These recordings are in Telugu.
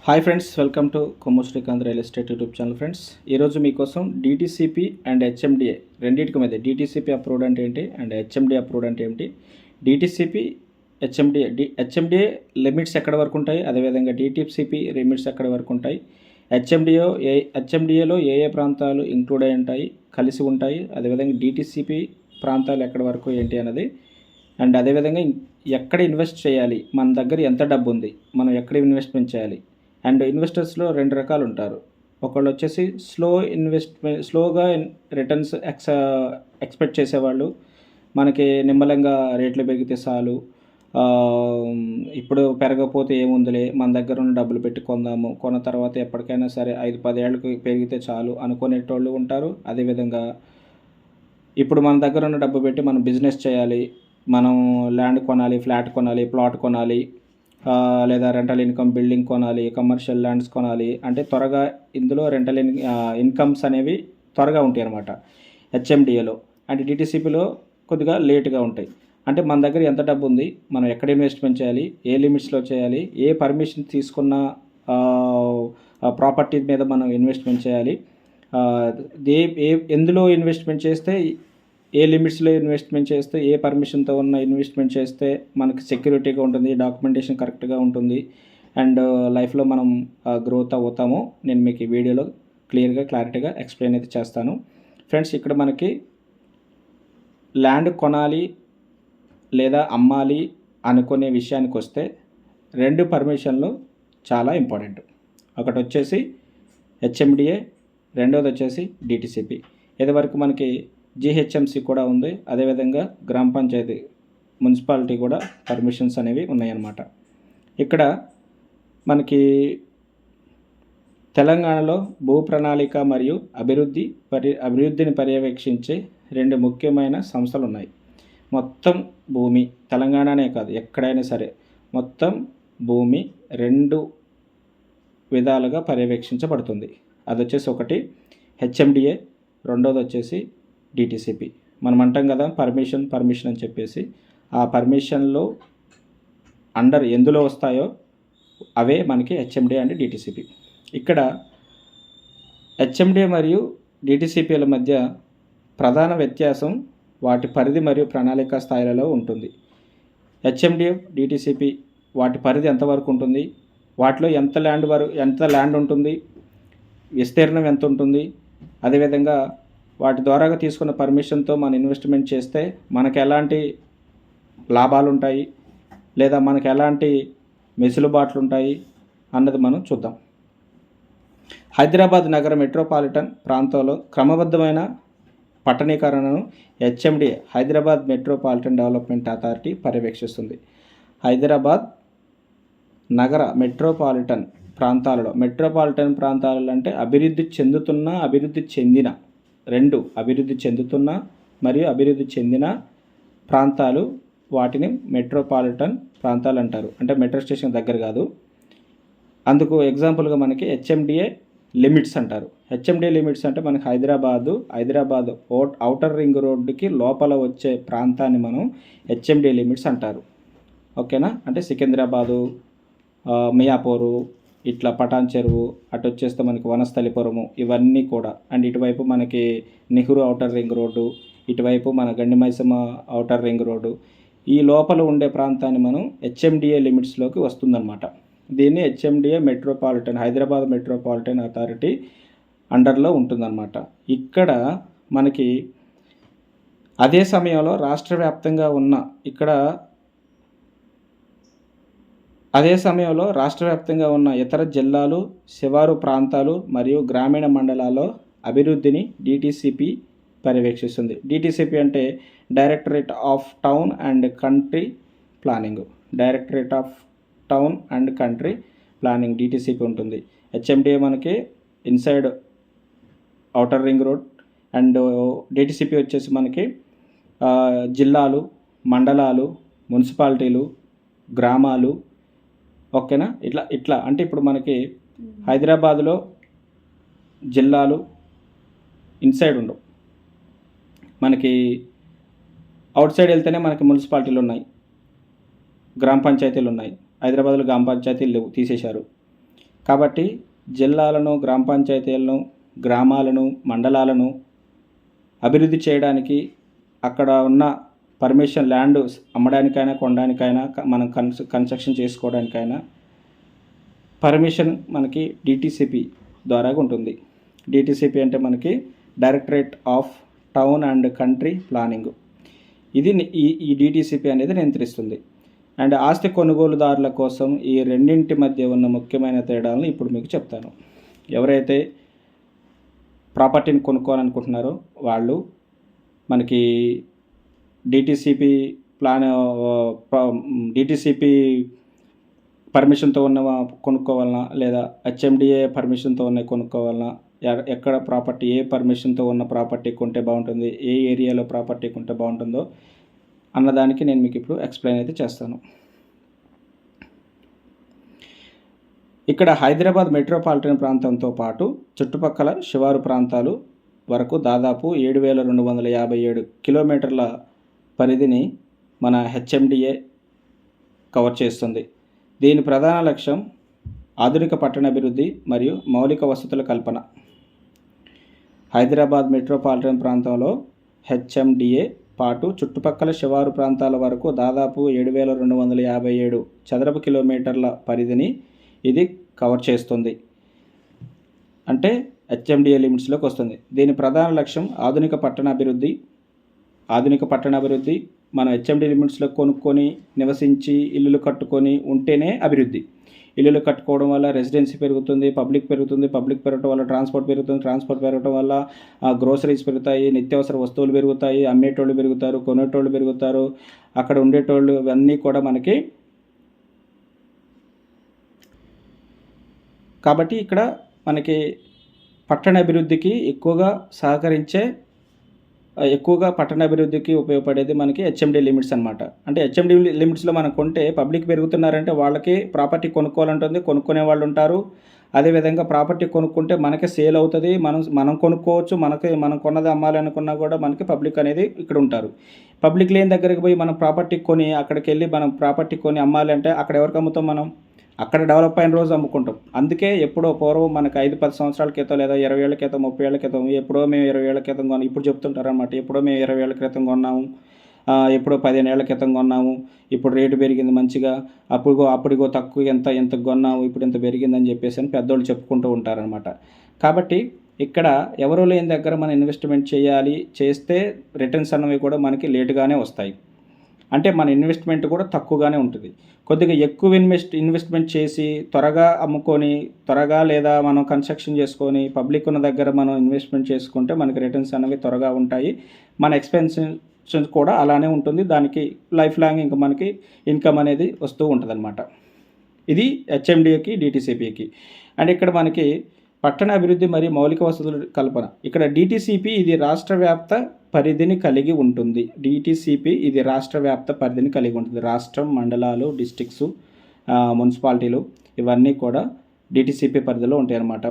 Hi friends, welcome to Kommu Srikanth real estate YouTube channel. Friends, ఈరోజు మీకోసం డీటీసీపీ అండ్ హెచ్ఎండిఏ రెండింటికి మధ్య డీటీసీపీ అప్రూవ్డ్ అంటే ఏంటి అండ్ హెచ్ఎండిఏ అప్రూవ్డ్ అంటే ఏంటి, డీటీసీపీ హెచ్ఎండిఏ లిమిట్స్ ఎక్కడ వరకు ఉంటాయి, అదేవిధంగా డీటీసీపీ లిమిట్స్ ఎక్కడ వరకు ఉంటాయి, హెచ్ఎండిఏలో ఏ ఏ ప్రాంతాలు ఇంక్లూడ్ అయి ఉంటాయి, కలిసి ఉంటాయి, అదేవిధంగా డీటీసీపీ ప్రాంతాలు ఎక్కడ వరకు ఏంటి అన్నది, అండ్ అదేవిధంగా ఎక్కడ ఇన్వెస్ట్ చేయాలి, మన దగ్గర ఎంత డబ్బు ఉంది, మనం ఎక్కడ ఇన్వెస్ట్మెంట్ చేయాలి. అండ్ ఇన్వెస్టర్స్లో రెండు రకాలు ఉంటారు. ఒకళ్ళు వచ్చేసి స్లోగా రిటర్న్స్ ఎక్స్పెక్ట్ చేసేవాళ్ళు, మనకి నిమ్మలంగా రేట్లు పెరిగితే చాలు, ఇప్పుడు పెరగకపోతే ఏముందిలే, మన దగ్గర ఉన్న డబ్బులు పెట్టి కొందాము, కొన్న తర్వాత ఎప్పటికైనా సరే 5-10 ఏళ్ళకి పెరిగితే చాలు అనుకునేటోళ్ళు ఉంటారు. అదేవిధంగా ఇప్పుడు మన దగ్గర ఉన్న డబ్బు పెట్టి మనం బిజినెస్ చేయాలి, మనం ల్యాండ్ కొనాలి, ఫ్లాట్ కొనాలి, ప్లాట్ కొనాలి, లేదా రెంటల్ ఇన్కమ్ బిల్డింగ్ కొనాలి, కమర్షియల్ ల్యాండ్స్ కొనాలి అంటే త్వరగా ఇందులో రెంటల్ ఇన్కమ్స్ అనేవి త్వరగా ఉంటాయి అన్నమాట హెచ్ఎండిఏలో. అండ్ డిటీసీపీలో కొద్దిగా లేట్గా ఉంటాయి. అంటే మన దగ్గర ఎంత డబ్బు ఉంది, మనం ఎక్కడ ఇన్వెస్ట్మెంట్ చేయాలి, ఏ లిమిట్స్లో చేయాలి, ఏ పర్మిషన్ తీసుకున్న ప్రాపర్టీ మీద మనం ఇన్వెస్ట్మెంట్ చేయాలి, ఎందులో ఇన్వెస్ట్మెంట్ చేస్తే, ఏ లిమిట్స్లో ఇన్వెస్ట్మెంట్ చేస్తే, ఏ పర్మిషన్తో ఉన్న ఇన్వెస్ట్మెంట్ చేస్తే మనకి సెక్యూరిటీగా ఉంటుంది, డాక్యుమెంటేషన్ కరెక్ట్గా ఉంటుంది, అండ్ లైఫ్లో మనం గ్రోత్ అవుతాము. నేను మీకు ఈ వీడియోలో క్లారిటీగా ఎక్స్ప్లెయిన్ అయితే చేస్తాను. ఫ్రెండ్స్, ఇక్కడ మనకి ల్యాండ్ కొనాలి లేదా అమ్మాలి అనుకునే విషయానికి వస్తే రెండు పర్మిషన్లు చాలా ఇంపార్టెంట్. ఒకటి వచ్చేసి హెచ్ఎండిఏ, రెండోది వచ్చేసి డిటీసీపీ. ఇదివరకు మనకి జిహెచ్ఎంసి కూడా ఉంది, అదేవిధంగా గ్రామ పంచాయతీ మున్సిపాలిటీ కూడా పర్మిషన్స్ అనేవి ఉన్నాయన్నమాట. ఇక్కడ మనకి తెలంగాణలో భూ ప్రణాళిక మరియు అభివృద్ధిని పర్యవేక్షించే రెండు ముఖ్యమైన సంస్థలు ఉన్నాయి. మొత్తం భూమి, తెలంగాణనే కాదు ఎక్కడైనా సరే, మొత్తం భూమి రెండు విధాలుగా పర్యవేక్షించబడుతుంది. అది వచ్చేసి ఒకటి హెచ్ఎండిఏ, రెండోది వచ్చేసి డిటీసీపీ. మనం అంటాం కదా పర్మిషన్ అని చెప్పేసి, ఆ పర్మిషన్లో అండర్ ఎందులో వస్తాయో అవే మనకి హెచ్ఎండిఏ అండ్ డిటీసీపీ. ఇక్కడ హెచ్ఎండిఏ మరియు డిటీసీపీల మధ్య ప్రధాన వ్యత్యాసం వాటి పరిధి మరియు ప్రణాళిక స్థాయిలలో ఉంటుంది. హెచ్ఎండిఏ, డిటీసీపీ వాటి పరిధి ఎంతవరకు ఉంటుంది, వాటిలో ఎంత ల్యాండ్ ఉంటుంది, విస్తీర్ణం ఎంత ఉంటుంది, అదేవిధంగా వాటి ద్వారాగా తీసుకున్న పర్మిషన్తో మనం ఇన్వెస్ట్మెంట్ చేస్తే మనకు ఎలాంటి లాభాలు ఉంటాయి, లేదా మనకు ఎలాంటి వెసులుబాట్లు ఉంటాయి అన్నది మనం చూద్దాం. హైదరాబాద్ నగర మెట్రోపాలిటన్ ప్రాంతంలో క్రమబద్ధమైన పట్టణీకరణను HMDA, Hyderabad metropolitan development authority పర్యవేక్షిస్తుంది. హైదరాబాద్ నగర మెట్రోపాలిటన్ ప్రాంతాలలో అంటే అభివృద్ధి చెందుతున్న మరియు అభివృద్ధి చెందిన ప్రాంతాలు, వాటిని మెట్రోపాలిటన్ ప్రాంతాలు అంటారు. అంటే మెట్రో స్టేషన్ దగ్గర కాదు. అందుకు ఎగ్జాంపుల్గా మనకి హెచ్ఎండిఏ లిమిట్స్ అంటారు. హెచ్ఎండిఏ లిమిట్స్ అంటే మనకి హైదరాబాద్ ఔటర్ రింగ్ రోడ్డుకి లోపల వచ్చే ప్రాంతాన్ని మనం హెచ్ఎండిఏ లిమిట్స్ అంటారు. ఓకేనా? అంటే సికింద్రాబాదు, మియాపూరు, ఇట్లా పటాన్ చెరువు, అటు వచ్చేస్తే మనకి వనస్థలిపురము, ఇవన్నీ కూడా. అండ్ ఇటువైపు మనకి నెహ్రూ ఔటర్ రింగ్ రోడ్డు, ఇటువైపు మన గండిమైసమ్మ ఔటర్ రింగ్ రోడ్డు, ఈ లోపల ఉండే ప్రాంతాన్ని మనం హెచ్ఎండిఏ లిమిట్స్లోకి వస్తుందన్నమాట. దీన్ని హెచ్ఎండిఏ హైదరాబాద్ మెట్రోపాలిటన్ అథారిటీ అండర్లో ఉంటుందన్నమాట. ఇక్కడ మనకి అదే సమయంలో రాష్ట్ర వ్యాప్తంగా ఉన్న ఇతర జిల్లాలు, శివారు ప్రాంతాలు మరియు గ్రామీణ మండలాల్లో అభివృద్ధిని డిటీసీపీ పర్యవేక్షిస్తుంది. డిటీసీపీ అంటే directorate of town and country planning DTCP ఉంటుంది. హెచ్ఎండిఏ మనకి inside outer ring road, and DTCP వచ్చేసి మనకి జిల్లాలు, మండలాలు, మున్సిపాలిటీలు, గ్రామాలు. ఓకేనా? ఇట్లా అంటే ఇప్పుడు మనకి హైదరాబాద్లో జిల్లాలు ఇన్సైడ్ ఉండవు, మనకి అవుట్ సైడ్ వెళ్తేనే మనకి మున్సిపాలిటీలు ఉన్నాయి, గ్రామ పంచాయతీలు ఉన్నాయి. హైదరాబాద్లో గ్రామ పంచాయతీలు లేవు, తీసేశారు. కాబట్టి జిల్లాలను, గ్రామ పంచాయతీలను, గ్రామాలను, మండలాలను అభివృద్ధి చేయడానికి అక్కడ ఉన్న పర్మిషన్ ల్యాండ్ అమ్మడానికైనా, కొనడానికైనా, మనం కన్స్ట్రక్షన్ చేసుకోవడానికైనా పర్మిషన్ మనకి డిటిసిపి ద్వారా ఉంటుంది. డిటిసిపి అంటే మనకి directorate of town and country planning. ఇది ఈ డిటిసిపి అనేది నియంత్రిస్తుంది. అండ్ ఆస్తి కొనుగోలుదారుల కోసం ఈ రెండింటి మధ్య ఉన్న ముఖ్యమైన తేడాలను ఇప్పుడు మీకు చెప్తాను. ఎవరైతే ప్రాపర్టీని కొనుక్కోవాలనుకుంటున్నారో వాళ్ళు మనకి డిటిసిపి డిటిసిపి పర్మిషన్తో ఉన్న కొనుక్కోవాలన్నా, లేదా హెచ్ఎండిఏ పర్మిషన్తో ఉన్న కొనుక్కోవాలన్నా, ఎక్కడ ప్రాపర్టీ ఏ పర్మిషన్తో ఉన్న ప్రాపర్టీ కొంటే బాగుంటుంది, ఏ ఏరియాలో ప్రాపర్టీ కొంటే బాగుంటుందో అన్నదానికి నేను మీకు ఇప్పుడు ఎక్స్ప్లెయిన్ అయితే చేస్తాను. ఇక్కడ హైదరాబాద్ మెట్రోపాలిటన్ ప్రాంతంతో పాటు చుట్టుపక్కల శివారు ప్రాంతాలు వరకు దాదాపు 7,257 కిలోమీటర్ల పరిధిని మన హెచ్ఎండిఏ కవర్ చేస్తుంది. దీని ప్రధాన లక్ష్యం ఆధునిక పట్టణాభివృద్ధి మరియు మౌలిక వసతుల కల్పన. హైదరాబాద్ మెట్రోపాలిటన్ ప్రాంతంలో హెచ్ఎండిఏ పాటు చుట్టుపక్కల శివారు ప్రాంతాల వరకు దాదాపు 7,257 చదరపు కిలోమీటర్ల పరిధిని ఇది కవర్ చేస్తుంది. అంటే హెచ్ఎండిఏ లిమిట్స్లోకి వస్తుంది. దీని ప్రధాన లక్ష్యం ఆధునిక పట్టణాభివృద్ధి. మనం హెచ్ఎండి లిమిట్స్లో కొనుక్కొని నివసించి ఇల్లులు కట్టుకొని ఉంటేనే అభివృద్ధి. ఇల్లులు కట్టుకోవడం వల్ల రెసిడెన్సీ పెరుగుతుంది, పబ్లిక్ పెరగడం వల్ల ట్రాన్స్పోర్ట్ పెరగడం వల్ల గ్రోసరీస్ పెరుగుతాయి, నిత్యావసర వస్తువులు పెరుగుతాయి, అమ్మేటోళ్ళు పెరుగుతారు, కొనేటోళ్ళు పెరుగుతారు, అక్కడ ఉండేటోళ్ళు ఇవన్నీ కూడా మనకి. కాబట్టి ఇక్కడ మనకి పట్టణాభివృద్ధికి ఎక్కువగా పట్టణాభివృద్ధికి ఉపయోగపడేది మనకి హెచ్ఎండి లిమిట్స్ అనమాట. అంటే హెచ్ఎండి లిమిట్స్లో మనం కొంటే పబ్లిక్ పెరుగుతున్నారంటే వాళ్ళకి ప్రాపర్టీ కొనుక్కోవాలంటుంది, కొనుక్కునే వాళ్ళు ఉంటారు. అదేవిధంగా ప్రాపర్టీ కొనుక్కుంటే మనకి సేల్ అవుతుంది, మనం కొనుక్కోవచ్చు. మనం కొన్నది అమ్మాలి అనుకున్నా కూడా మనకి పబ్లిక్ అనేది ఇక్కడ ఉంటారు. పబ్లిక్ లేని దగ్గరికి పోయి మనం ప్రాపర్టీ కొని అక్కడికి వెళ్ళి మనం ప్రాపర్టీ కొని అమ్మాలి అంటే అక్కడ ఎవరికి అమ్ముతాం? మనం అక్కడ డెవలప్ అయిన రోజు అమ్ముకుంటాం. అందుకే ఎప్పుడో పూర్వం మనకు 5-10 సంవత్సరాల క్రితం, లేదా 20 ఏళ్ల క్రితం, 30 ఏళ్ల క్రితం, ఎప్పుడో మేము 20 ఏళ్ల క్రితం కొన్నాము, ఇప్పుడు చెప్తుంటారనమాట. ఎప్పుడో మేము 20 ఏళ్ల క్రితం కొన్నాము, ఎప్పుడో 15 ఏళ్ల క్రితం కొన్నాము, ఇప్పుడు రేటు పెరిగింది మంచిగా, అప్పుడిగో తక్కువ ఎంత కొన్నాము, ఇప్పుడు ఇంత పెరిగిందని చెప్పేసి అని పెద్దోళ్ళు చెప్పుకుంటూ ఉంటారనమాట. కాబట్టి ఇక్కడ ఎవరో లేని దగ్గర మనం ఇన్వెస్ట్మెంట్ చేస్తే రిటర్న్స్ అన్నవి కూడా మనకి లేటుగానే వస్తాయి. అంటే మన ఇన్వెస్ట్మెంట్ కూడా తక్కువగానే ఉంటుంది. కొద్దిగా ఎక్కువ ఇన్వెస్ట్మెంట్ చేసి త్వరగా అమ్ముకొని లేదా మనం కన్స్ట్రక్షన్ చేసుకొని పబ్లిక్ ఉన్న దగ్గర మనం ఇన్వెస్ట్మెంట్ చేసుకుంటే మనకి రిటర్న్స్ అనేవి త్వరగా ఉంటాయి. మన ఎక్స్పెన్సెస్ కూడా అలానే ఉంటుంది. దానికి లైఫ్ లాంగ్ ఇంకా మనకి ఇన్కమ్ అనేది వస్తూ ఉంటుంది అనమాట. ఇది హెచ్ఎండిఏకి, డిటిసిపికి. అండ్ ఇక్కడ మనకి పట్టణ అభివృద్ధి మరియు మౌలిక వసతుల కల్పన. ఇక్కడ డిటిసిపి ఇది రాష్ట్ర వ్యాప్త పరిధిని కలిగి ఉంటుంది. రాష్ట్రం, మండలాలు, డిస్ట్రిక్ట్స్, మున్సిపాలిటీలు ఇవన్నీ కూడా డిటిసిపి పరిధిలో ఉంటాయి అన్నమాట.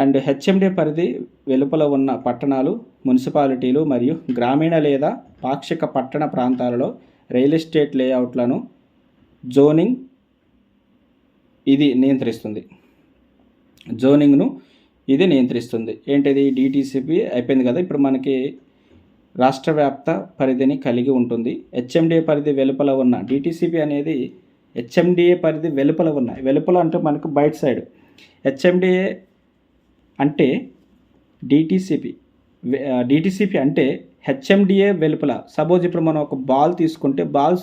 అండ్ హెచ్ఎండి పరిధి వెలుపల ఉన్న పట్టణాలు, మున్సిపాలిటీలు మరియు గ్రామీణ లేదా పాక్షిక పట్టణ ప్రాంతాలలో రియల్ ఎస్టేట్ లేఅవుట్లను జోనింగ్ ఇది నియంత్రిస్తుంది. ఏంటిది? డిటిసిపి అయిపోయింది కదా. ఇప్పుడు మనకి రాష్ట్ర వ్యాప్త పరిధిని కలిగి ఉంటుంది. హెచ్ఎండిఏ పరిధి వెలుపల ఉన్న డిటిసిపి అనేది హెచ్ఎండిఏ పరిధి వెలుపల అంటే మనకు బయట సైడ్. హెచ్ఎండిఏ అంటే డిటిసిపి అంటే హెచ్ఎండిఏ వెలుపల. సపోజ్ ఇప్పుడు మనం ఒక బాల్ తీసుకుంటే బాల్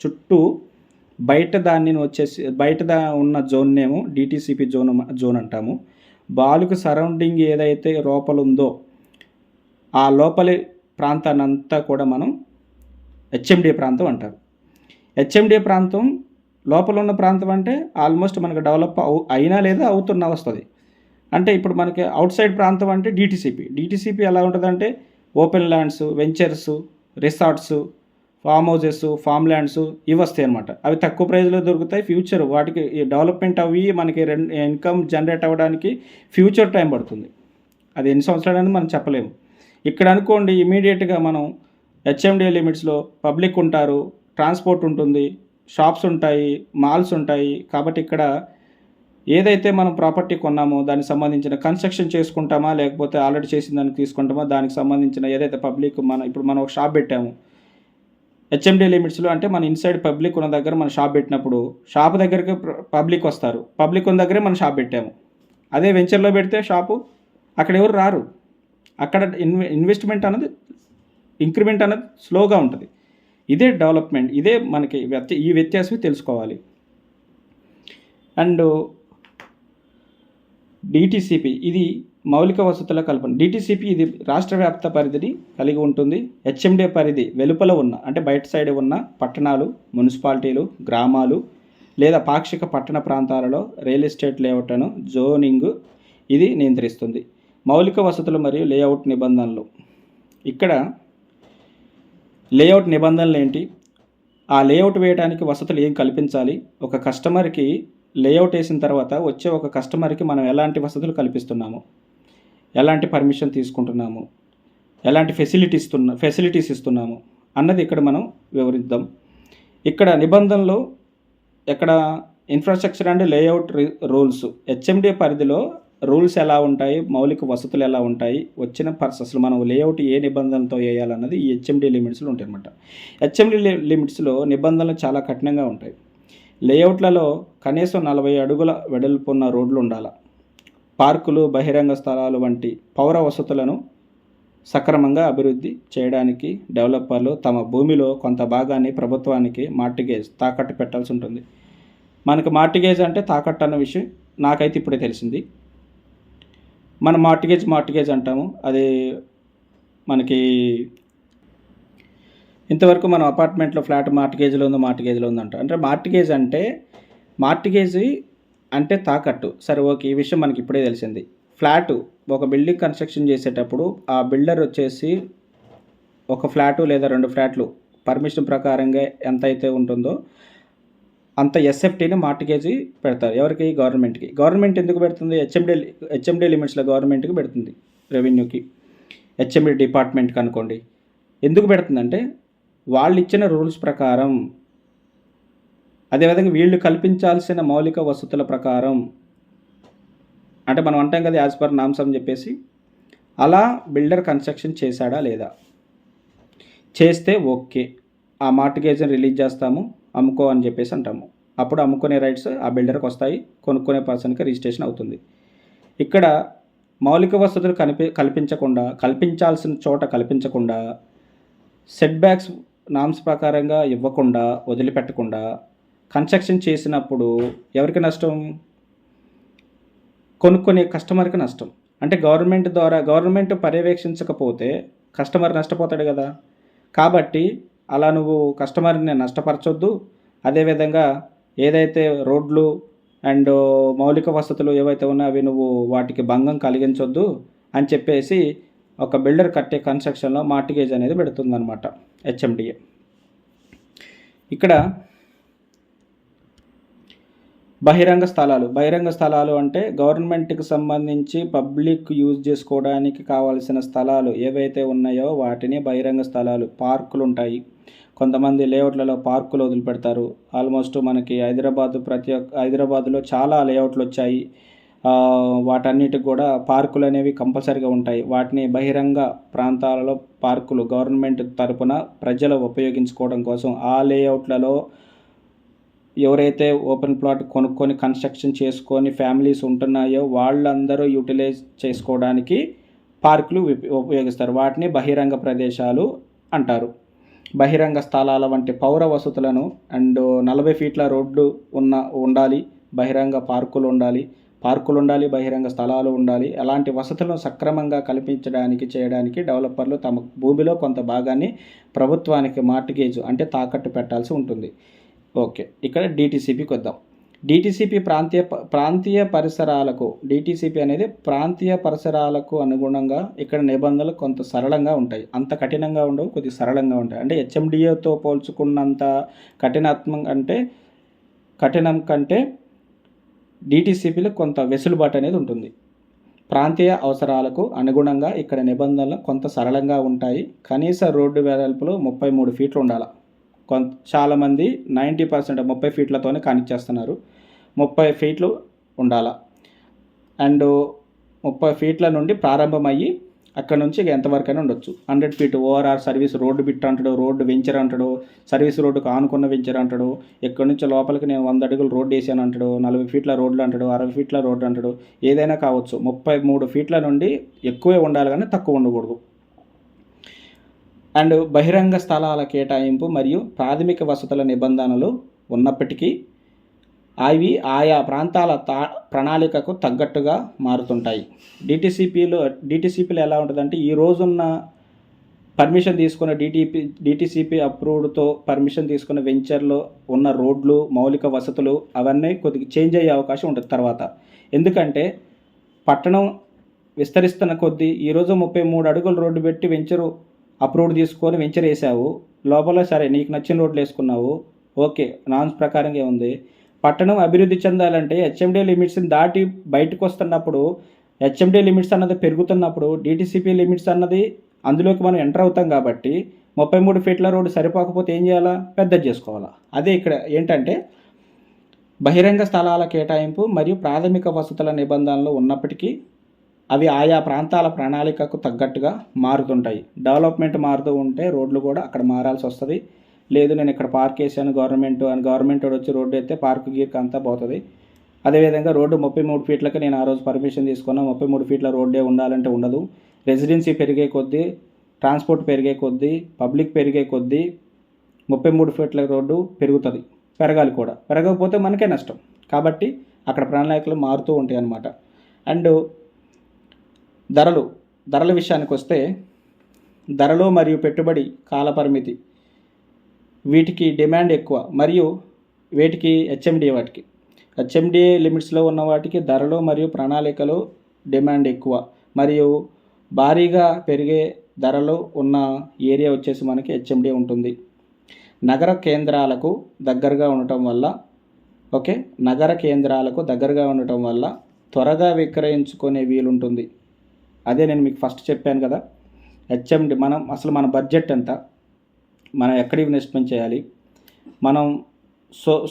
చుట్టూ బయట ఉన్న జోన్ నేమో డిటిసిపి జోన్ అంటాము. బాలుకు సరౌండింగ్ ఏదైతే లోపల ఉందో ఆ లోపలి ప్రాంతాన్ని అంతా కూడా మనం హెచ్ఎండిఏ ప్రాంతం అంటారు. హెచ్ఎండిఏ ప్రాంతం లోపల ఉన్న ప్రాంతం అంటే ఆల్మోస్ట్ మనకు డెవలప్ అయినా లేదా అవుతున్నా వస్తుంది. అంటే ఇప్పుడు మనకి అవుట్ సైడ్ ప్రాంతం అంటే డిటిసిపి ఎలా ఉంటుందంటే open lands, ventures, resorts, farm houses, farm lands ఇవి వస్తాయి అన్నమాట. అవి తక్కువ ప్రైస్లో దొరుకుతాయి. ఫ్యూచర్ వాటికి డెవలప్మెంట్ అవి మనకి ఇన్కమ్ జనరేట్ అవ్వడానికి ఫ్యూచర్ టైం పడుతుంది. అది ఎన్ని సంవత్సరాలు అనేది మనం చెప్పలేము. ఇక్కడ అనుకోండి ఇమీడియట్గా మనం హెచ్ఎండిఏ లిమిట్స్లో పబ్లిక్ ఉంటారు, ట్రాన్స్పోర్ట్ ఉంటుంది, షాప్స్ ఉంటాయి, మాల్స్ ఉంటాయి. కాబట్టి ఇక్కడ ఏదైతే మనం ప్రాపర్టీ కొన్నామో దానికి సంబంధించిన కన్స్ట్రక్షన్ చేసుకుంటామా, లేకపోతే ఆల్రెడీ చేసిన దానికి తీసుకుంటామా, దానికి సంబంధించిన ఏదైతే పబ్లిక్ ఇప్పుడు మనం ఒక షాప్ పెట్టాము హెచ్ఎండి లిమిట్స్లో, అంటే మన ఇన్సైడ్ పబ్లిక్ ఉన్న దగ్గర మనం షాప్ పెట్టినప్పుడు షాప్ దగ్గరికి పబ్లిక్ వస్తారు, పబ్లిక్ ఉన్న దగ్గరే మనం షాప్ పెట్టాము. అదే వెంచర్లో పెడితే షాపు అక్కడ ఎవరు రారు, అక్కడ ఇన్వెస్ట్మెంట్ అన్నది ఇంక్రిమెంట్ అన్నది స్లోగా ఉంటుంది. ఇదే డెవలప్మెంట్, ఇదే మనకి ఈ వ్యత్యాసం తెలుసుకోవాలి. అండ్ డిటిసిపి ఇది మౌలిక వసతుల కల్పన. డిటిసిపి ఇది రాష్ట్ర వ్యాప్త పరిధిని కలిగి ఉంటుంది. హెచ్ఎండే పరిధి వెలుపల ఉన్న, అంటే బయట సైడ్ ఉన్న పట్టణాలు, మున్సిపాలిటీలు, గ్రామాలు లేదా పాక్షిక పట్టణ ప్రాంతాలలో రియల్ ఎస్టేట్ లేఅవుట్ను జోనింగ్ ఇది నియంత్రిస్తుంది. మౌలిక వసతులు మరియు లేఅవుట్ నిబంధనలు. ఇక్కడ లేఅవుట్ నిబంధనలు ఏంటి, ఆ లేఅవుట్ వేయడానికి వసతులు ఏం కల్పించాలి, ఒక కస్టమర్కి లేఅవుట్ వేసిన తర్వాత వచ్చే ఒక కస్టమర్కి మనం ఎలాంటి వసతులు కల్పిస్తున్నాము, ఎలాంటి పర్మిషన్ తీసుకుంటున్నాము, ఎలాంటి ఫెసిలిటీస్ ఇస్తున్నాము అన్నది ఇక్కడ మనం వివరిద్దాం. ఇక్కడ నిబంధనలు ఎక్కడ infrastructure and layout rules, HMD పరిధిలో రూల్స్ ఎలా ఉంటాయి, మౌలిక వసతులు ఎలా ఉంటాయి, వచ్చిన అసలు మనం లేఅవుట్ ఏ నిబంధనలతో వేయాలన్నది ఈ హెచ్ఎండి లిమిట్స్లో ఉంటాయి అన్నమాట. హెచ్ఎండి లిమిట్స్లో నిబంధనలు చాలా కఠినంగా ఉంటాయి. లేఅవుట్లలో కనీసం 40 అడుగుల వెడల్పున్న రోడ్లు ఉండాలి. పార్కులు, బహిరంగ స్థలాలు వంటి పౌర వసతులను సక్రమంగా అభివృద్ధి చేయడానికి డెవలపర్లు తమ భూమిలో కొంత భాగాన్ని ప్రభుత్వానికి మార్టిగేజ్ తాకట్టు పెట్టాల్సి ఉంటుంది. మనకు మార్టిగేజ్ అంటే తాకట్టు అన్న విషయం నాకైతే ఇప్పుడే తెలిసింది. మనం మార్టిగేజ్ అంటాము. అది మనకి ఇంతవరకు మనం అపార్ట్మెంట్లో ఫ్లాట్ మార్టిగేజ్లో ఉందంట. అంటే మార్టిగేజ్ అంటే తాకట్టు. సరే, ఓకే, ఈ విషయం మనకి ఇప్పుడే తెలిసింది. ఫ్లాటు ఒక బిల్డింగ్ కన్స్ట్రక్షన్ చేసేటప్పుడు ఆ బిల్డర్ వచ్చేసి ఒక ఫ్లాటు లేదా 2 ఫ్లాట్లు పర్మిషన్ ప్రకారంగా ఎంత అయితే ఉంటుందో అంత ఎస్ఎఫ్టీని మార్టిగేజ్ పెడతారు. ఎవరికి? గవర్నమెంట్కి. గవర్నమెంట్ ఎందుకు పెడుతుంది? హెచ్ఎండి లిమిట్స్లో గవర్నమెంట్కి పెడుతుంది, రెవెన్యూకి, హెచ్ఎండి డిపార్ట్మెంట్కి అనుకోండి. ఎందుకు పెడుతుందంటే వాళ్ళు ఇచ్చిన రూల్స్ ప్రకారం, అదేవిధంగా వీళ్ళు కల్పించాల్సిన మౌలిక వసతుల ప్రకారం, అంటే మనం అంటాం కదా యాజ్ పర్ నామ్స్ అని చెప్పేసి, అలా బిల్డర్ కన్స్ట్రక్షన్ చేశాడా లేదా, చేస్తే ఓకే, ఆ మార్టిగేజ్ని రిలీజ్ చేస్తాము, అమ్ముకో అని చెప్పేసి అంటాము. అప్పుడు అమ్ముకునే రైట్స్ ఆ బిల్డర్కి వస్తాయి, కొనుక్కునే పర్సన్కి రిజిస్ట్రేషన్ అవుతుంది. ఇక్కడ మౌలిక వసతులు కల్పించాల్సిన చోట కల్పించకుండా, సెట్ బ్యాక్స్ నామ్స్ ప్రకారంగా ఇవ్వకుండా, వదిలిపెట్టకుండా కన్స్ట్రక్షన్ చేసినప్పుడు ఎవరికి నష్టం? కొనుక్కునే కస్టమర్కి నష్టం. అంటే గవర్నమెంట్ పర్యవేక్షించకపోతే కస్టమర్ నష్టపోతాడు కదా. కాబట్టి అలా నువ్వు కస్టమర్ని నష్టపరచొద్దు. అదేవిధంగా ఏదైతే రోడ్లు అండ్ మౌలిక వసతులు ఏవైతే ఉన్నాయో అవి నువ్వు వాటికి భంగం కలిగించొద్దు అని చెప్పేసి ఒక బిల్డర్ కట్టే కన్స్ట్రక్షన్లో మార్టిగేజ్ అనేది పెడుతుందన్నమాట హెచ్ఎండిఏ. ఇక్కడ బహిరంగ స్థలాలు అంటే గవర్నమెంట్కి సంబంధించి పబ్లిక్ యూజ్ చేసుకోవడానికి కావాల్సిన స్థలాలు ఏవైతే ఉన్నాయో వాటిని బహిరంగ స్థలాలు. పార్కులు ఉంటాయి, కొంతమంది లేఅవుట్లలో పార్కులు వదిలిపెడతారు. ఆల్మోస్ట్ మనకి హైదరాబాద్లో చాలా లేఅవుట్లు వచ్చాయి. వాటన్నిటికి కూడా పార్కులు అనేవి కంపల్సరీగా ఉంటాయి. వాటిని బహిరంగ ప్రాంతాలలో పార్కులు గవర్నమెంట్ తరపున ప్రజలు ఉపయోగించుకోవడం కోసం ఆ లేఅవుట్లలో ఎవరైతే ఓపెన్ ప్లాట్ కొనుక్కొని కన్స్ట్రక్షన్ చేసుకొని ఫ్యామిలీస్ ఉంటున్నాయో వాళ్ళందరూ యూటిలైజ్ చేసుకోవడానికి పార్కులు ఉపయోగిస్తారు. వాటిని బహిరంగ ప్రదేశాలు అంటారు. బహిరంగ స్థలాల వంటి పౌర వసతులను అండ్ 40 ఫీట్ల రోడ్లు ఉండాలి, బహిరంగ పార్కులు ఉండాలి, బహిరంగ స్థలాలు ఉండాలి. అలాంటి వసతులను సక్రమంగా చేయడానికి డెవలపర్లు తమ భూమిలో కొంత భాగాన్ని ప్రభుత్వానికి మార్టిగేజ్ అంటే తాకట్టు పెట్టాల్సి ఉంటుంది. ఓకే, ఇక్కడ డిటిసిపికి వద్దాం. డిటిసిపి ప్రాంతీయ పరిసరాలకు, డిటిసిపి అనేది ప్రాంతీయ పరిసరాలకు అనుగుణంగా ఇక్కడ నిబంధనలు కొంత సరళంగా ఉంటాయి. అంత కఠినంగా ఉండవు, కొద్దిగా సరళంగా ఉంటాయి. అంటే హెచ్ఎండిఏతో పోల్చుకున్నంత కఠినం కంటే డిటిసిపిలో కొంత వెసులుబాటు అనేది ఉంటుంది. ప్రాంతీయ అవసరాలకు అనుగుణంగా ఇక్కడ నిబంధనలు కొంత సరళంగా ఉంటాయి. కనీస రోడ్డు వెడల్పులో 33 ఫీట్లు ఉండాలి. చాలామంది 90% 30 ఫీట్లతోనే కానిచ్చేస్తున్నారు. 30 ఫీట్లు ఉండాలా. అండ్ 30 ఫీట్ల నుండి ప్రారంభమయ్యి అక్కడ నుంచి ఎంతవరకైనా ఉండొచ్చు. 100 feet ORR service road bit అంటాడు, రోడ్డు వెంచర్ అంటాడు, సర్వీస్ రోడ్డుకు ఆనుకున్న వెంచర్ అంటాడు, ఎక్కడి నుంచి లోపలికి నేను 100 అడుగులు రోడ్డు వేసాను అంటాడు, 40 ఫీట్ల రోడ్లు అంటాడు, 60 ఫీట్ల రోడ్డు అంటాడు, ఏదైనా కావచ్చు. 33 ఫీట్ల నుండి ఎక్కువే ఉండాలి కానీ తక్కువ ఉండకూడదు. అండ్ బహిరంగ స్థలాల కేటాయింపు మరియు ప్రాథమిక వసతుల నిబంధనలు ఉన్నప్పటికీ అవి ఆయా ప్రాంతాల ప్రణాళికకు తగ్గట్టుగా మారుతుంటాయి. డిటిసిపిలో ఎలా ఉంటుందంటే, ఈ రోజున్న పర్మిషన్ తీసుకున్న డిటిసిపి అప్రూవ్డ్తో పర్మిషన్ తీసుకున్న వెంచర్లో ఉన్న రోడ్లు, మౌలిక వసతులు అవన్నీ కొద్దిగా చేంజ్ అయ్యే అవకాశం ఉంటుంది తర్వాత. ఎందుకంటే పట్టణం విస్తరిస్తున్న కొద్దీ ఈరోజు 33 అడుగులు రోడ్డు పెట్టి వెంచరు అప్రూవ్డ్ తీసుకొని వెంచర్ వేసావు, లోపల సరే నీకు నచ్చిన రోడ్లు వేసుకున్నావు, ఓకే, నామ్స్ ప్రకారంగా ఉంది. పట్టణం అభివృద్ధి చెందాలంటే హెచ్ఎండి లిమిట్స్ని దాటి బయటకు వస్తున్నప్పుడు, హెచ్ఎండి లిమిట్స్ అన్నది పెరుగుతున్నప్పుడు డిటిసిపి లిమిట్స్ అన్నది అందులోకి మనం ఎంటర్ అవుతాం కాబట్టి 33 ఫీట్ల రోడ్డు సరిపోకపోతే ఏం చేయాలా? పెద్దది చేసుకోవాలా. అదే ఇక్కడ ఏంటంటే బహిరంగ స్థలాల కేటాయింపు మరియు ప్రాథమిక వసతుల నిబంధనలు ఉన్నప్పటికీ అవి ఆయా ప్రాంతాల ప్రణాళికకు తగ్గట్టుగా మారుతుంటాయి. డెవలప్మెంట్ మారుతూ ఉంటే రోడ్లు కూడా అక్కడ మారాల్సి వస్తుంది. లేదు నేను ఇక్కడ పార్క్ వేసాను గవర్నమెంట్ వచ్చి రోడ్డు అయితే పార్క్ గీర్క్ అంతా పోతుంది. అదేవిధంగా రోడ్డు 33 ఫీట్లకి నేను ఆ రోజు పర్మిషన్ తీసుకున్నా, 33 ఫీట్ల రోడ్డే ఉండాలంటే ఉండదు. రెసిడెన్సీ పెరిగే కొద్దీ, ట్రాన్స్పోర్ట్ పెరిగే కొద్దీ, పబ్లిక్ పెరిగే కొద్దీ 33 ఫీట్ల రోడ్డు పెరగాలి కూడా. పెరగకపోతే మనకే నష్టం. కాబట్టి అక్కడ ప్రణాళికలు మారుతూ ఉంటాయి అన్నమాట. అండ్ ధరల విషయానికి వస్తే, ధరలు మరియు పెట్టుబడి కాలపరిమితి వీటికి డిమాండ్ ఎక్కువ మరియు వీటికి హెచ్ఎండిఏ లిమిట్స్లో ఉన్న వాటికి ధరలు మరియు ప్రణాళికలు డిమాండ్ ఎక్కువ మరియు భారీగా పెరిగే ధరలు ఉన్న ఏరియా వచ్చేసి మనకి హెచ్ఎండిఏ ఉంటుంది. నగర కేంద్రాలకు దగ్గరగా ఉండటం వల్ల త్వరగా విక్రయించుకునే వీలుంటుంది. అదే నేను మీకు ఫస్ట్ చెప్పాను కదా, హెచ్ఎండి మన బడ్జెట్ ఎంత, మనం ఎక్కడ ఇన్వెస్ట్మెంట్ చేయాలి, మనం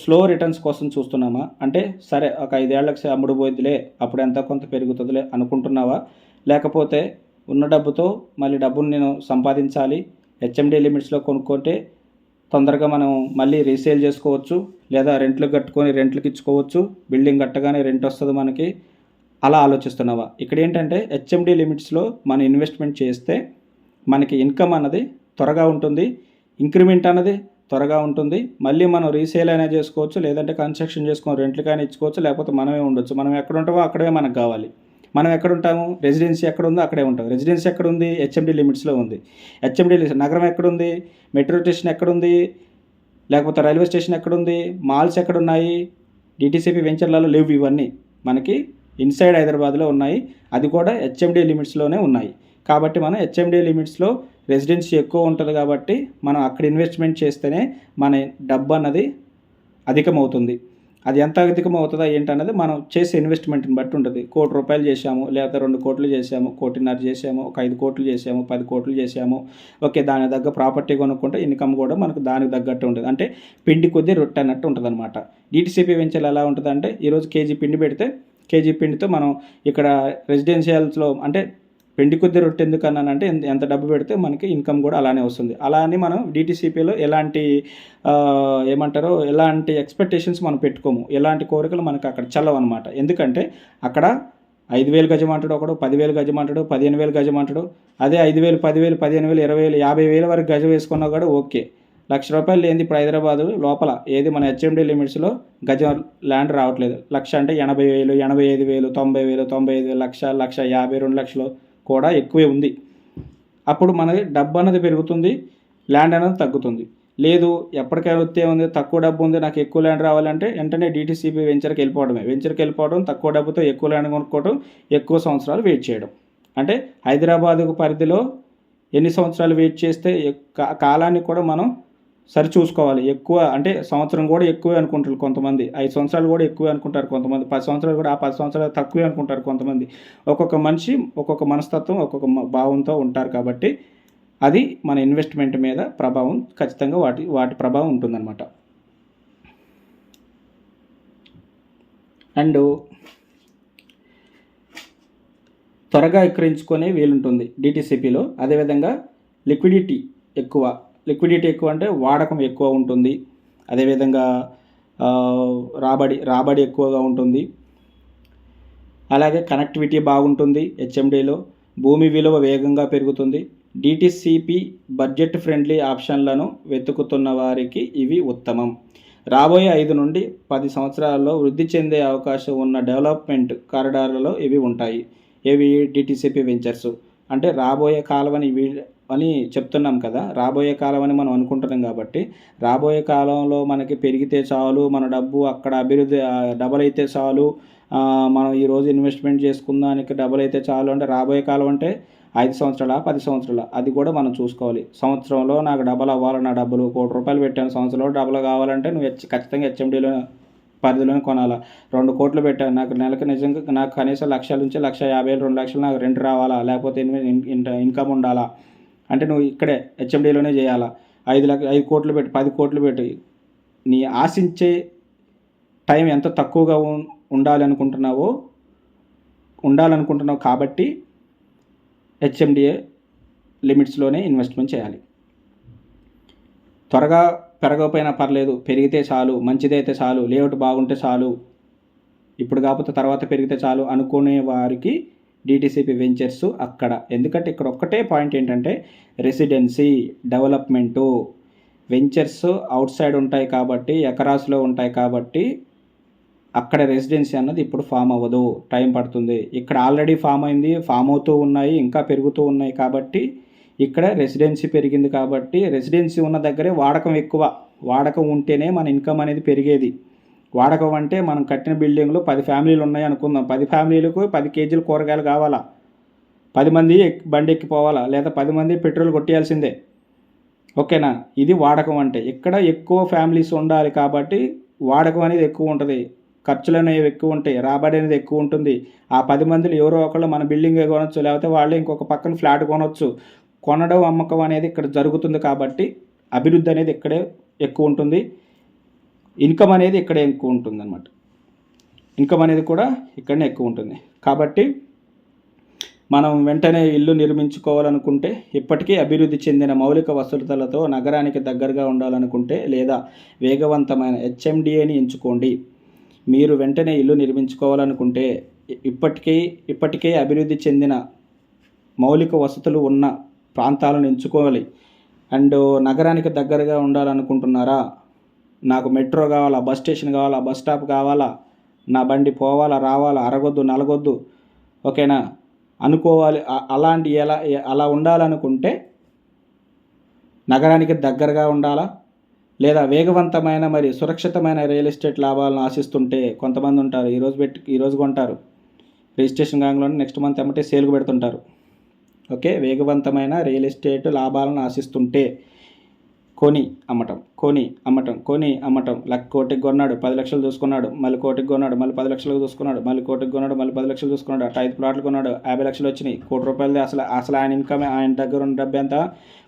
స్లో రిటర్న్స్ కోసం చూస్తున్నామా అంటే, సరే ఒక 5 ఏళ్ళకి అమ్ముడుపోయిద్దిలే, అప్పుడు ఎంత కొంత పెరుగుతుందిలే అనుకుంటున్నావా, లేకపోతే ఉన్న డబ్బుతో మళ్ళీ డబ్బును నేను సంపాదించాలి, హెచ్ఎండి లిమిట్స్లో కొనుక్కుంటే తొందరగా మనం మళ్ళీ రీసేల్ చేసుకోవచ్చు, లేదా రెంట్లకు ఇచ్చుకోవచ్చు, బిల్డింగ్ కట్టగానే రెంట్ వస్తుంది మనకి, అలా ఆలోచిస్తున్నావా? ఇక్కడ ఏంటంటే హెచ్ఎండి లిమిట్స్లో మనం ఇన్వెస్ట్మెంట్ చేస్తే మనకి ఇన్కమ్ అన్నది త్వరగా ఉంటుంది, ఇంక్రిమెంట్ అన్నది త్వరగా ఉంటుంది, మళ్ళీ మనం రీసేల్ అయినా చేసుకోవచ్చు, లేదంటే కన్స్ట్రక్షన్ చేసుకొని రెంట్లకైనా ఇచ్చుకోవచ్చు, లేకపోతే మనమే ఉండొచ్చు. మనం ఎక్కడ ఉంటామో అక్కడే మనకు కావాలి. మనం ఎక్కడ ఉంటాము? రెసిడెన్సీ ఎక్కడ ఉందో అక్కడే ఉంటాం. రెసిడెన్సీ ఎక్కడ ఉంది? హెచ్ఎండి లిమిట్స్లో ఉంది. నగరం ఎక్కడుంది? మెట్రో స్టేషన్ ఎక్కడుంది? లేకపోతే రైల్వే స్టేషన్ ఎక్కడుంది? మాల్స్ ఎక్కడున్నాయి? డిటిసిపి వెంచర్లలో లేవు. ఇవన్నీ మనకి ఇన్సైడ్ హైదరాబాద్లో ఉన్నాయి, అది కూడా హెచ్ఎండి లిమిట్స్లోనే ఉన్నాయి. కాబట్టి మనం హెచ్ఎండి లిమిట్స్లో రెసిడెన్సీ ఎక్కువ ఉంటుంది కాబట్టి మనం అక్కడ ఇన్వెస్ట్మెంట్ చేస్తేనే మన డబ్బు అన్నది అధికమవుతుంది. అది ఎంత అధికమవుతుందా ఏంటన్నది మనం చేసే ఇన్వెస్ట్మెంట్ని బట్టి ఉంటుంది. ₹1,00,00,000 చేసాము, లేకపోతే 2 కోట్లు చేసాము, 1,50,00,000 చేసాము, ఒక 5 కోట్లు చేసాము, 10 కోట్లు చేసాము, ఓకే, దానికి తగ్గ ప్రాపర్టీ కొనుక్కుంటే ఇన్కమ్ కూడా మనకు దానికి తగ్గట్టు ఉంటుంది. అంటే పిండి కొద్దీ రొట్టె అన్నట్టు ఉంటుంది అనమాట. డిటిసిపి వెంచర్లు ఎలా ఉంటుంది అంటే, ఈరోజు కేజీ పిండి పెడితే కేజీ పిండితో మనం ఇక్కడ రెసిడెన్షియల్స్లో అంటే పిండి కొద్ది రొట్టె ఎందుకు అన్నానంటే, ఎంత డబ్బు పెడితే మనకి ఇన్కమ్ కూడా అలానే వస్తుంది. అలా అని మనం డిటిసిపిలో ఎలాంటి ఎక్స్పెక్టేషన్స్ మనం పెట్టుకోము, ఎలాంటి కోరికలు మనకు అక్కడ చల్లవు అనమాట. ఎందుకంటే అక్కడ 5,000 గజం అంటాడు, ఒకడు 10,000 గజం అంటాడు, 15,000 గజం అంటాడు. అదే 5,000, 10,000, 15,000, 20,000, 50,000 వరకు గజం వేసుకున్నా కూడా ఓకే. ₹1,00,000 లేనిది ఇప్పుడు హైదరాబాదు లోపల ఏది మన హెచ్ఎండి లిమిట్స్లో గజం ల్యాండ్ రావట్లేదు. 1,00,000 అంటే 80,000, 85,000, 90,000, 95,000, 1,00,000, 1,50,000, 2,00,000 కూడా ఎక్కువే ఉంది. అప్పుడు మనకి డబ్బు అన్నది పెరుగుతుంది, ల్యాండ్ అనేది తగ్గుతుంది. లేదు ఎప్పటికైనా వస్తే ఉంది, తక్కువ డబ్బు ఉంది, నాకు ఎక్కువ ల్యాండ్ రావాలంటే వెంటనే డిటిసిపి వెంచర్కి వెళ్ళిపోవడం, తక్కువ డబ్బుతో ఎక్కువ ల్యాండ్ కొనుక్కోవడం, ఎక్కువ సంవత్సరాలు వెయిట్ చేయడం. అంటే హైదరాబాదు పరిధిలో ఎన్ని సంవత్సరాలు వెయిట్ చేస్తే కాలాన్ని కూడా మనం సరి చూసుకోవాలి. ఎక్కువ అంటే సంవత్సరం కూడా ఎక్కువే అనుకుంటారు కొంతమంది, 5 సంవత్సరాలు కూడా ఎక్కువే అనుకుంటారు కొంతమంది, 10 సంవత్సరాలు కూడా 10 సంవత్సరాలు తక్కువే అనుకుంటారు కొంతమంది. ఒక్కొక్క మనిషి ఒక్కొక్క మనస్తత్వం, ఒక్కొక్క భావంతో ఉంటారు. కాబట్టి అది మన ఇన్వెస్ట్మెంట్ మీద ప్రభావం ఖచ్చితంగా వాటి ప్రభావం ఉంటుందన్నమాట. అండ్ త్వరగా విక్రయించుకునే వీలుంటుంది డిటీసీపీలో. అదేవిధంగా లిక్విడిటీ ఎక్కువ. లిక్విడిటీ ఎక్కువ అంటే వాడకం ఎక్కువ ఉంటుంది. అదేవిధంగా రాబడి ఎక్కువగా ఉంటుంది. అలాగే కనెక్టివిటీ బాగుంటుంది. హెచ్ఎండిలో భూమి విలువ వేగంగా పెరుగుతుంది. డిటిసిపి బడ్జెట్ ఫ్రెండ్లీ ఆప్షన్లను వెతుకుతున్న వారికి ఇవి ఉత్తమం. రాబోయే 5 నుండి 10 సంవత్సరాల్లో వృద్ధి చెందే అవకాశం ఉన్న డెవలప్మెంట్ కారిడార్లలో ఇవి ఉంటాయి. ఏవి? DTCP ventures. అంటే రాబోయే కాలం అని చెప్తున్నాం కదా, రాబోయే కాలం అని మనం అనుకుంటున్నాం కాబట్టి, రాబోయే కాలంలో మనకి పెరిగితే చాలు, మన డబ్బు అక్కడ అభివృద్ధి డబల్ అయితే చాలు, మనం ఈరోజు ఇన్వెస్ట్మెంట్ చేసుకుందానికి డబల్ అయితే చాలు అంటే రాబోయే కాలం అంటే 5 సంవత్సరాల 10 సంవత్సరాల అది కూడా మనం చూసుకోవాలి. సంవత్సరంలో నాకు డబల్ అవ్వాలి, నా డబ్బులు ₹1,00,00,000 పెట్టాను, సంవత్సరంలో డబల్ కావాలంటే నువ్వు ఖచ్చితంగా హెచ్ఎండిలో పరిధిలోనే కొనాలా. 2 కోట్లు పెట్టాను, నాకు నెలకు నిజంగా నాకు కనీసం 1,00,000 నుంచి 1,50,000 2,00,000 నాకు రెంట్ రావాలా, లేకపోతే ఇన్కమ్ ఉండాలా అంటే నువ్వు ఇక్కడే హెచ్ఎండిలోనే చేయాలా. 5 కోట్లు పెట్టి 10 కోట్లు పెట్టి నీ ఆశించే టైం ఎంత తక్కువగా ఉండాలనుకుంటున్నావు కాబట్టి హెచ్ఎండిఏ లిమిట్స్లోనే ఇన్వెస్ట్మెంట్ చేయాలి. త్వరగా పెరగకపోయినా పర్లేదు, పెరిగితే చాలు, మంచిదైతే చాలు, లేఅవుట్ బాగుంటే చాలు, ఇప్పుడు కాకపోతే తర్వాత పెరిగితే చాలు అనుకునే వారికి డిటిసిపి వెంచర్స్ అక్కడ. ఎందుకంటే ఇక్కడ ఒక్కటే పాయింట్ ఏంటంటే residency development. Ventures out side ఉంటాయి కాబట్టి, ఎకరాస్లో ఉంటాయి కాబట్టి అక్కడ రెసిడెన్సీ అన్నది ఇప్పుడు ఫామ్ అవ్వదు, టైం పడుతుంది. ఇక్కడ ఆల్రెడీ ఫామ్ అయింది, ఫామ్ అవుతూ ఉన్నాయి, ఇంకా పెరుగుతూ ఉన్నాయి కాబట్టి ఇక్కడ రెసిడెన్సీ పెరిగింది కాబట్టి రెసిడెన్సీ ఉన్న దగ్గరే వాడకం ఎక్కువ. వాడకం ఉంటేనే మన ఇన్కమ్ అనేది పెరిగేది. వాడకం అంటే మనం కట్టిన బిల్డింగ్లో 10 ఫ్యామిలీలు ఉన్నాయి అనుకుందాం, 10 ఫ్యామిలీలకు 10 కేజీలు కూరగాయలు కావాలా, 10 మంది బండి ఎక్కిపోవాలా, లేదా 10 మంది పెట్రోల్ కొట్టేయాల్సిందే. ఓకేనా? ఇది వాడకం అంటే. ఇక్కడ ఎక్కువ ఫ్యామిలీస్ ఉండాలి కాబట్టి వాడకం అనేది ఎక్కువ ఉంటుంది, ఖర్చులు అనేవి ఎక్కువ ఉంటాయి, రాబడి అనేది ఎక్కువ ఉంటుంది. ఆ 10 మందిలో ఎవరో ఒకళ్ళు మన బిల్డింగ్ కొనవచ్చు, లేకపోతే వాళ్ళే ఇంకొక పక్కన ఫ్లాట్ కొనవచ్చు. కొనడం అమ్మకం అనేది ఇక్కడ జరుగుతుంది కాబట్టి అభివృద్ధి అనేది ఇక్కడే ఎక్కువ ఉంటుంది, ఇన్కమ్ అనేది ఇక్కడే ఎక్కువ ఉంటుంది అన్నమాట. ఇన్కమ్ అనేది కూడా ఇక్కడనే ఎక్కువ ఉంటుంది కాబట్టి మనం వెంటనే ఇల్లు నిర్మించుకోవాలనుకుంటే, ఇప్పటికీ అభివృద్ధి చెందిన మౌలిక వసతులతో నగరానికి దగ్గరగా ఉండాలనుకుంటే, లేదా వేగవంతమైన హెచ్ఎండిఏని ఎంచుకోండి. మీరు వెంటనే ఇల్లు నిర్మించుకోవాలనుకుంటే ఇప్పటికే అభివృద్ధి చెందిన మౌలిక వసతులు ఉన్న ప్రాంతాలను ఎంచుకోవాలి. అండ్ నగరానికి దగ్గరగా ఉండాలనుకుంటున్నారా? నాకు మెట్రో కావాలా, బస్ స్టేషన్ కావాలా, బస్ స్టాప్ కావాలా, నా బండి పోవాలా రావాలా, అరగొద్దు నలగొద్దు, ఓకేనా అనుకోవాలి. అలా ఉండాలనుకుంటే నగరానికి దగ్గరగా ఉండాలా, లేదా వేగవంతమైన మరియు సురక్షితమైన రియల్ ఎస్టేట్ లాభాలను ఆశిస్తుంటే కొంతమంది ఉంటారు, ఈరోజు కొంటారు, రిజిస్ట్రేషన్ కాగానే నెక్స్ట్ మంత్ ఎమ్మటే సేల్కు పెడుతుంటారు. ఓకే, వేగవంతమైన రియల్ ఎస్టేట్ లాభాలను ఆశిస్తుంటే కొని అమ్మటం, కోటికి కొన్నాడు, 10 లక్షలు చూసుకున్నాడు, మళ్ళీ కోటికి కొన్నాడు, మళ్ళీ 10 లక్షలకు చూసుకున్నాడు, మళ్ళీ కోటికి కొన్నాడు, మళ్ళీ 10 లక్షలు చూసుకున్నాడు, అట్లా 5 ప్లాట్లు కొన్నాడు, 50 లక్షలు వచ్చినాయి, ₹1,00,00,000. అసలు ఆయన ఇన్కమ్, ఆయన దగ్గర ఉన్న డబ్బు ఎంత?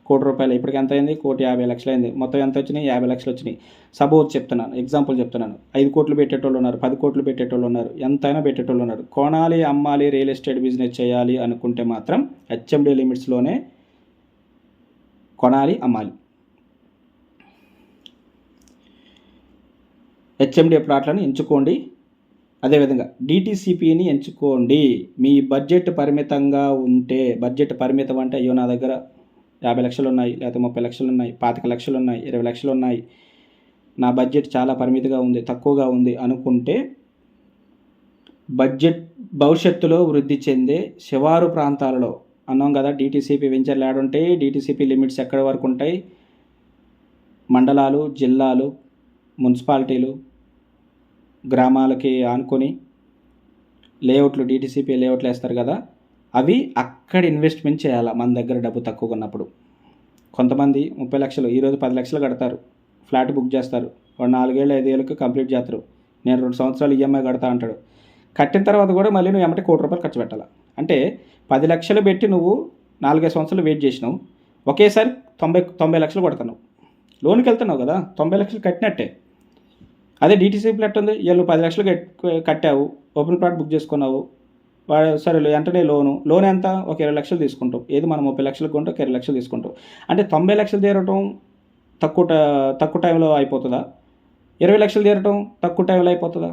₹1,00,00,000. ఇప్పటికి ఎంత అయింది? 1,50,00,000 అయింది. మొత్తం ఎంత వచ్చినాయి? 50 లక్షలు వచ్చినాయి. సపోజ్ చెప్తున్నాను, ఎగ్జాంపుల్ చెప్తున్నాను. 5 కోట్లు పెట్టేటోళ్ళు ఉన్నారు, 10 కోట్లు పెట్టేటోళ్ళు ఉన్నారు, ఎంతైనా పెట్టేటోళ్ళు ఉన్నారు. కొనాలి, అమ్మాలి, రియల్ ఎస్టేట్ బిజినెస్ చేయాలి అనుకుంటే మాత్రం హెచ్ఎండి లిమిట్స్లోనే కొనాలి, అమ్మాలి. హెచ్ఎండి ప్లాట్లను ఎంచుకోండి. అదేవిధంగా డిటిసిపిని ఎంచుకోండి. మీ బడ్జెట్ పరిమితంగా ఉంటే, బడ్జెట్ పరిమితం అంటే అయ్యో నా దగ్గర 50 లక్షలు ఉన్నాయి, లేకపోతే 30 లక్షలు ఉన్నాయి, 25 లక్షలు ఉన్నాయి, 20 లక్షలు ఉన్నాయి, నా బడ్జెట్ చాలా పరిమితిగా ఉంది, తక్కువగా ఉంది అనుకుంటే బడ్జెట్ భవిష్యత్తులో వృద్ధి చెందే శివారు ప్రాంతాలలో అన్నాం కదా, డిటిసిపి వెంచర్లు ఉంటాయి. డిటిసిపి లిమిట్స్ ఎక్కడి వరకు ఉంటాయి? మండలాలు, జిల్లాలు, మున్సిపాలిటీలు, గ్రామాలకి ఆనుకొని లేఅవుట్లు, డిటిసిపి లేఅవుట్లు వేస్తారు కదా, అవి అక్కడ ఇన్వెస్ట్మెంట్ చేయాలి. మన దగ్గర డబ్బు తక్కువగా ఉన్నప్పుడు. కొంతమంది 30 లక్షలు, ఈరోజు 10 లక్షలు కడతారు, ఫ్లాట్ బుక్ చేస్తారు, వాడు 4 ఏళ్ళు 5 ఏళ్ళకి కంప్లీట్ చేస్తారు, నేను 2 సంవత్సరాలు ఈఎంఐ కడతా అంటాడు. కట్టిన తర్వాత కూడా మళ్ళీ నువ్వు ఏమంటే ₹1,00,00,000 ఖర్చు పెట్టాలి. అంటే 10 లక్షలు పెట్టి నువ్వు 4-5 సంవత్సరాలు వెయిట్ చేసినావు, ఒకేసారి 90 లక్షలు కొడుతున్నావు, లోన్కి వెళ్తున్నావు కదా, 90 లక్షలు కట్టినట్టే. అదే డిటిసిపి ప్లాట్ ఉంది, ఇవాళ 10 లక్షలు కట్టావు, ఓపెన్ ప్లాట్ బుక్ చేసుకున్నావు, సరే వెంటనే లోన్ ఎంత, ఒక 20 లక్షలు తీసుకుంటాం. ఏది మనం 30 లక్షలకు కొంటే ఒక 20 లక్షలు తీసుకుంటాం. అంటే 90 లక్షలు తీరటం తక్కువ టైంలో అయిపోతుందా? 20 లక్షలు తీరటం తక్కువ టైంలో అయిపోతుందా?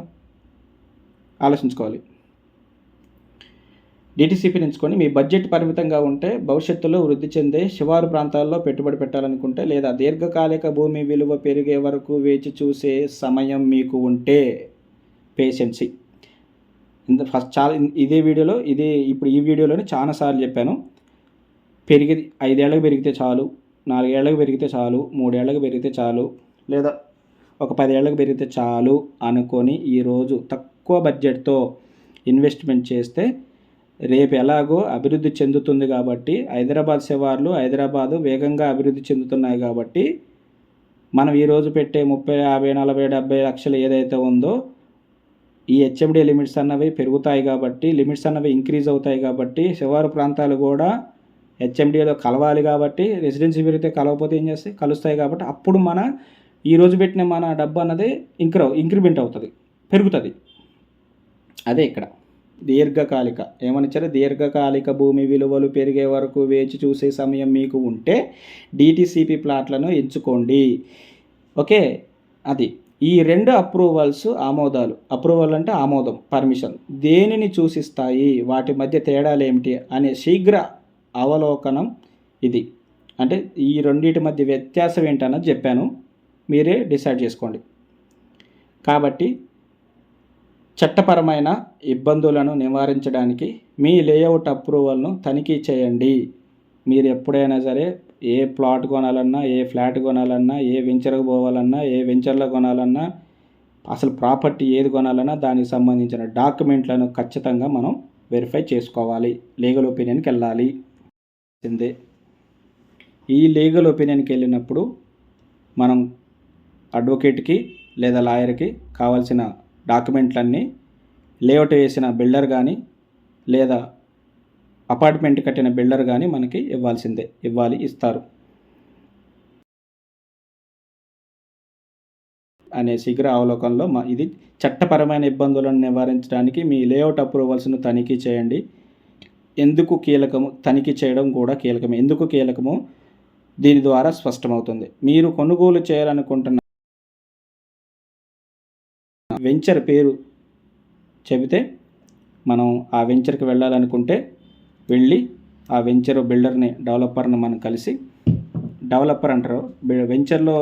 ఆలోచించుకోవాలి. డీటీసీపీని ఎంచుకొని మీ బడ్జెట్ పరిమితంగా ఉంటే, భవిష్యత్తులో వృద్ధి చెందే శివారు ప్రాంతాల్లో పెట్టుబడి పెట్టాలనుకుంటే, లేదా దీర్ఘకాలిక భూమి విలువ పెరిగే వరకు వేచి చూసే సమయం మీకు ఉంటే, పేషెన్సీ. ఫస్ట్ ఇదే వీడియోలో ఇప్పుడు ఈ వీడియోలోనే చాలాసార్లు చెప్పాను. 5 ఏళ్ళకి పెరిగితే చాలు, 4 ఏళ్ళకి పెరిగితే చాలు, 3 ఏళ్ళకి పెరిగితే చాలు, లేదా ఒక 10 ఏళ్ళకి పెరిగితే చాలు అనుకొని ఈరోజు తక్కువ బడ్జెట్తో ఇన్వెస్ట్మెంట్ చేస్తే రేపు ఎలాగో అభివృద్ధి చెందుతుంది. కాబట్టి హైదరాబాద్ శివార్లు వేగంగా అభివృద్ధి చెందుతున్నాయి. కాబట్టి మనం ఈరోజు పెట్టే 30, 50, 40, 70 లక్షలు ఏదైతే ఉందో, ఈ హెచ్ఎండి లిమిట్స్ అన్నవి పెరుగుతాయి. కాబట్టి లిమిట్స్ అన్నవి ఇంక్రీజ్ అవుతాయి. కాబట్టి శివారు ప్రాంతాలు కూడా హెచ్ఎండిలో కలవాలి. కాబట్టి రెసిడెన్సీ పెరిగితే కలవకపోతే ఏం చేస్తాయి, కలుస్తాయి. కాబట్టి అప్పుడు ఈరోజు పెట్టిన మన డబ్బు అన్నది ఇంక్రిమెంట్ అవుతుంది, పెరుగుతుంది. అదే ఇక్కడ దీర్ఘకాలిక ఏమనిచ్చారు, దీర్ఘకాలిక భూమి విలువలు పెరిగే వరకు వేచి చూసే సమయం మీకు ఉంటే డీటీసీపీ ప్లాట్లను ఎంచుకోండి. ఓకే, అది ఈ 2 అప్రూవల్ అంటే ఆమోదం, పర్మిషన్ దేనిని సూచిస్తాయి, వాటి మధ్య తేడాలు ఏమిటి అనే శీఘ్ర అవలోకనం ఇది. అంటే ఈ రెండింటి మధ్య వ్యత్యాసం ఏంటన్నది చెప్పాను, మీరే డిసైడ్ చేసుకోండి. కాబట్టి చట్టపరమైన ఇబ్బందులను నివారించడానికి మీ లేఅవుట్ అప్రూవల్ను తనిఖీ చేయండి. మీరు ఎప్పుడైనా సరే ఏ ప్లాట్ కొనాలన్నా, ఏ ఫ్లాట్ కొనాలన్నా, ఏ వెంచర్కి పోవాలన్నా, ఏ వెంచర్లో కొనాలన్నా, అసలు ప్రాపర్టీ ఏది కొనాలన్నా దానికి సంబంధించిన డాక్యుమెంట్లను ఖచ్చితంగా మనం వెరిఫై చేసుకోవాలి. లీగల్ ఒపీనియన్కి వెళ్ళాలి. ఈ లీగల్ ఒపీనియన్కి వెళ్ళినప్పుడు మనం అడ్వకేట్కి లేదా లాయర్కి కావాల్సిన డాక్యుమెంట్లన్నీ లేఅవుట్ వేసిన బిల్డర్ కానీ లేదా అపార్ట్మెంట్ కట్టిన బిల్డర్ కానీ మనకి ఇస్తారు అనే శీఘ్ర అవలోకనంలో ఇది చట్టపరమైన ఇబ్బందులను నివారించడానికి మీ లేఅవుట్ అప్రూవల్స్ను తనిఖీ చేయండి. ఎందుకు కీలకము, తనిఖీ చేయడం కూడా కీలకమే. ఎందుకు కీలకమో దీని ద్వారా స్పష్టమవుతుంది. మీరు కొనుగోలు చేయాలనుకుంటున్న వెంచర్ పేరు చెబితే మనం ఆ వెంచర్కి వెళ్ళాలనుకుంటే వెళ్ళి ఆ వెంచర్ బిల్డర్ని, డెవలపర్ని మనం కలిసి, డెవలపర్ అంటారు వెంచర్లో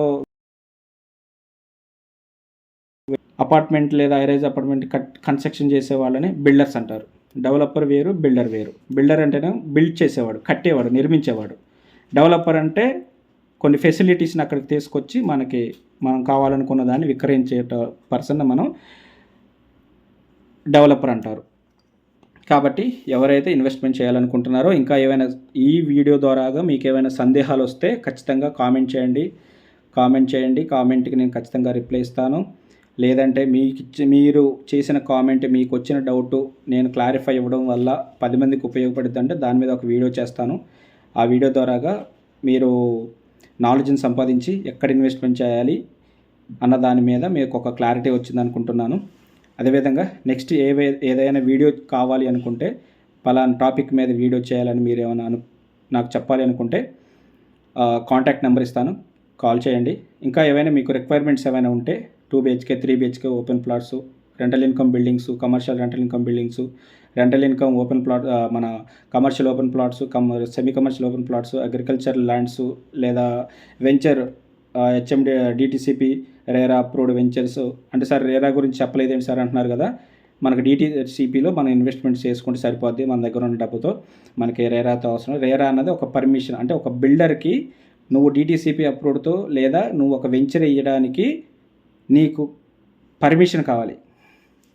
అపార్ట్మెంట్ లేదా హైరైజ్ అపార్ట్మెంట్ కన్స్ట్రక్షన్ చేసే వాళ్ళని బిల్డర్స్ అంటారు. డెవలపర్ వేరు, బిల్డర్ వేరు. బిల్డర్ అంటేనే బిల్డ్ చేసేవాడు, కట్టేవాడు, నిర్మించేవాడు. డెవలపర్ అంటే కొన్ని ఫెసిలిటీస్ని అక్కడికి తీసుకొచ్చి మనం కావాలనుకున్న దాన్ని విక్రయించే పర్సన్ మనం డెవలపర్ అంటారు. కాబట్టి ఎవరైతే ఇన్వెస్ట్మెంట్ చేయాలనుకుంటున్నారో, ఇంకా ఏమైనా ఈ వీడియో ద్వారాగా మీకు ఏమైనా సందేహాలు వస్తే ఖచ్చితంగా కామెంట్ చేయండి. కామెంట్కి నేను ఖచ్చితంగా రిప్లై ఇస్తాను. లేదంటే మీరు చేసిన కామెంట్, మీకు వచ్చిన డౌట్ నేను క్లారిఫై ఇవ్వడం వల్ల 10 మందికి ఉపయోగపడుతుంది అంటే దాని మీద ఒక వీడియో చేస్తాను. ఆ వీడియో ద్వారాగా మీరు నాలెడ్జ్ని సంపాదించి ఎక్కడ ఇన్వెస్ట్మెంట్ చేయాలి అన్న దాని మీద మీకు ఒక క్లారిటీ వచ్చింది అనుకుంటున్నాను. అదేవిధంగా నెక్స్ట్ ఏదైనా వీడియో కావాలి అనుకుంటే, పలానా టాపిక్ మీద వీడియో చేయాలని మీరు ఏమైనా నాకు చెప్పాలి అనుకుంటే కాంటాక్ట్ నెంబర్ ఇస్తాను, కాల్ చేయండి. ఇంకా ఏమైనా మీకు రిక్వైర్మెంట్స్ ఏమైనా ఉంటే 2 BHK 3 BHK open plots, rental income buildings, commercial rental income buildings, rental income open plot, మన commercial open plots, semi commercial open plots, agriculture lands, లేదా venture HMD DTCP RERA approved ventures. అంటే సార్ రేరా గురించి చెప్పలేదేంటి సార్ అంటున్నారు కదా, మనకు డీటీసీపీలో మనం ఇన్వెస్ట్మెంట్ చేసుకుంటే సరిపోద్ది. మన దగ్గర ఉన్న డబ్బుతో మనకి రేరాతో అవసరం. రేరా అన్నది ఒక పర్మిషన్, అంటే ఒక బిల్డర్కి నువ్వు డీటీసీపీ అప్రూవ్డ్తో లేదా నువ్వు ఒక వెంచర్ వేయడానికి నీకు పర్మిషన్ కావాలి.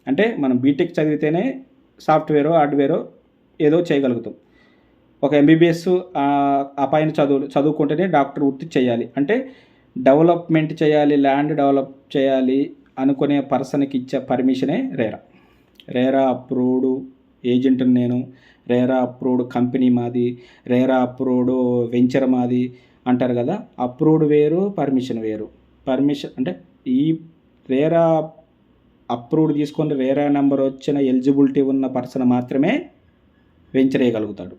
అంటే మనం బీటెక్ చదివితేనే సాఫ్ట్వేరో హార్డ్వేరో ఏదో చేయగలుగుతాం. ఒక ఎంబీబీఎస్ ఆ పైన చదువుకుంటేనే డాక్టర్ వృత్తి చేయాలి. అంటే డెవలప్మెంట్ చేయాలి, ల్యాండ్ డెవలప్ చేయాలి అనుకునే పర్సన్కి ఇచ్చే పర్మిషనే రేరా అప్రూవ్డ్ ఏజెంట్ నేను, రేరా అప్రూవ్డ్ కంపెనీ మాది, రేరా అప్రూవ్డ్ వెంచర్ మాది అంటారు కదా. అప్రూవ్డ్ వేరు, పర్మిషన్ వేరు. పర్మిషన్ అంటే ఈ రేరా అప్రూవ్డ్ తీసుకొని రేరా నెంబర్ వచ్చిన ఎలిజిబిలిటీ ఉన్న పర్సన్ మాత్రమే వెంచర్ వేయగలుగుతాడు.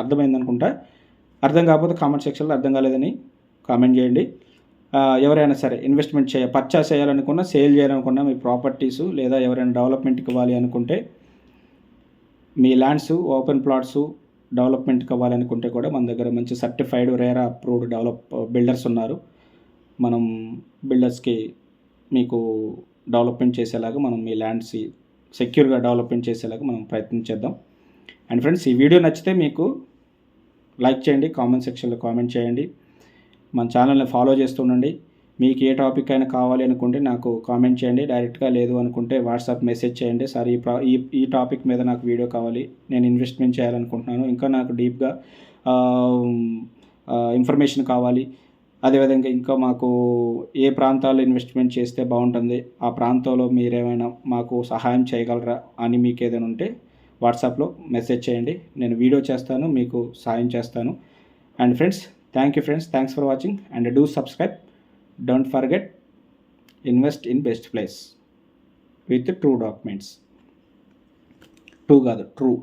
అర్థమైందనుకుంటా. అర్థం కాకపోతే కామెంట్ సెక్షన్లో అర్థం కాలేదని కామెంట్ చేయండి. ఎవరైనా సరే ఇన్వెస్ట్మెంట్ పర్చేస్ చేయాలనుకున్నా, సేల్ చేయాలనుకున్నా, మీ ప్రాపర్టీసు లేదా ఎవరైనా డెవలప్మెంట్కి ఇవ్వాలి అనుకుంటే, మీ ల్యాండ్స్ ఓపెన్ ప్లాట్స్ డెవలప్మెంట్కి ఇవ్వాలనుకుంటే కూడా మన దగ్గర మంచి సర్టిఫైడ్ రేరా అప్రూవ్డ్ బిల్డర్స్ ఉన్నారు. మనం బిల్డర్స్కి మీకు డెవలప్మెంట్ చేసేలాగా, మనం మీ ల్యాండ్స్ సెక్యూర్గా డెవలప్మెంట్ చేసేలాగా మనం ప్రయత్నం చేద్దాం. అండ్ ఫ్రెండ్స్, ఈ వీడియో నచ్చితే మీకు లైక్ చేయండి, కామెంట్ సెక్షన్లో కామెంట్ చేయండి, మన ఛానల్ని ఫాలో చేస్తుండండి. మీకు ఏ టాపిక్ అయినా కావాలి అనుకుంటే నాకు కామెంట్ చేయండి. డైరెక్ట్గా లేదు అనుకుంటే వాట్సాప్ మెసేజ్ చేయండి. సార్ ఈ టాపిక్ మీద నాకు వీడియో కావాలి, నేను ఇన్వెస్ట్మెంట్ చేయాలనుకుంటున్నాను, ఇంకా నాకు డీప్గా ఇన్ఫర్మేషన్ కావాలి, అదేవిధంగా ఇంకా మాకు ఏ ప్రాంతాల్లో ఇన్వెస్ట్మెంట్ చేస్తే బాగుంటుంది, ఆ ప్రాంతంలో మీరేమైనా మాకు సహాయం చేయగలరా అని మీకు ఏదైనా ఉంటే వాట్సాప్లో మెసేజ్ చేయండి. నేను వీడియో చేస్తాను, మీకు సహాయం చేస్తాను. And friends, thank you friends, thanks for watching and do subscribe. Don't forget, invest in best place with true documents. True.